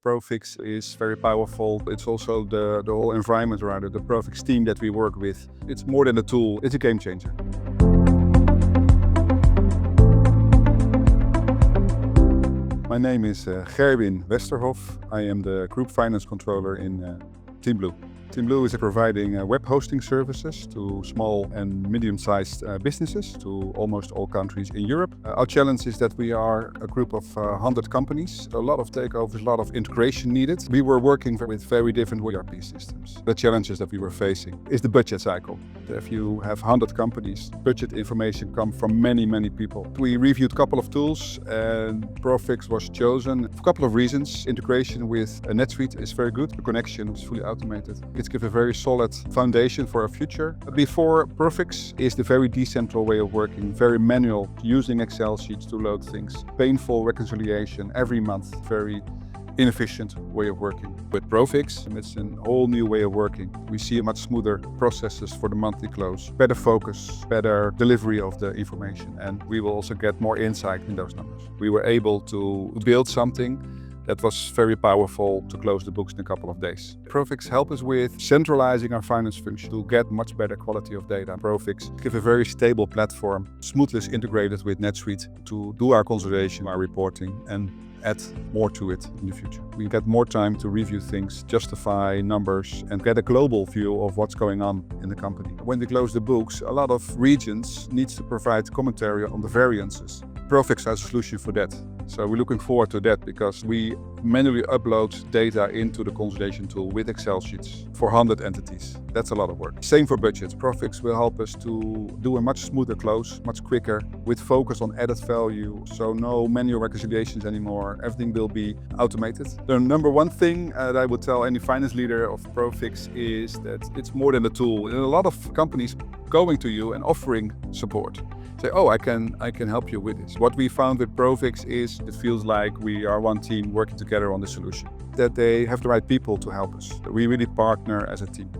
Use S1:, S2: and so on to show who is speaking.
S1: Prophix is very powerful. It's also the whole environment around it, the Prophix team that we work with. It's more than a tool, it's a game changer. My name is Gerwin Westerhof. I am the Group Finance Controller in team.blue. team.blue is providing web hosting services to small and medium-sized businesses to almost all countries in Europe. Our challenge is that we are a group of 100 companies, a lot of takeovers, a lot of integration needed. We were working with very different ERP systems. The challenges that we were facing is the budget cycle. If you have 100 companies, budget information comes from many people. We reviewed a couple of tools and Prophix was chosen for a couple of reasons. Integration with NetSuite is very good. The connection is fully automated. It gives a very solid foundation for our future. Before, Prophix is the very decentral way of working, very manual, using Excel sheets to load things, painful reconciliation every month, very inefficient way of working. With Prophix, it's a whole new way of working. We see much smoother processes for the monthly close, better focus, better delivery of the information, and we will also get more insight in those numbers. We were able to build something that was very powerful to close the books in a couple of days. Prophix helps us with centralizing our finance function to get much better quality of data. Prophix gives a very stable platform, smoothly integrated with NetSuite to do our consolidation, our reporting, and add more to it in the future. We get more time to review things, justify numbers, and get a global view of what's going on in the company. When we close the books, a lot of regions need to provide commentary on the variances. Prophix has a solution for that. So we're looking forward to that because we manually upload data into the consolidation tool with Excel sheets for 100 entities. That's a lot of work. Same for budgets. Prophix will help us to do a much smoother close, much quicker, with focus on added value. So no manual reconciliations anymore. Everything will be automated. The number one thing that I would tell any finance leader of Prophix is that it's more than a tool. And a lot of companies going to you and offering support. Say, oh, I can help you with this. What we found with Prophix is it feels like we are one team working together on the solution. That they have the right people to help us. We really partner as a team.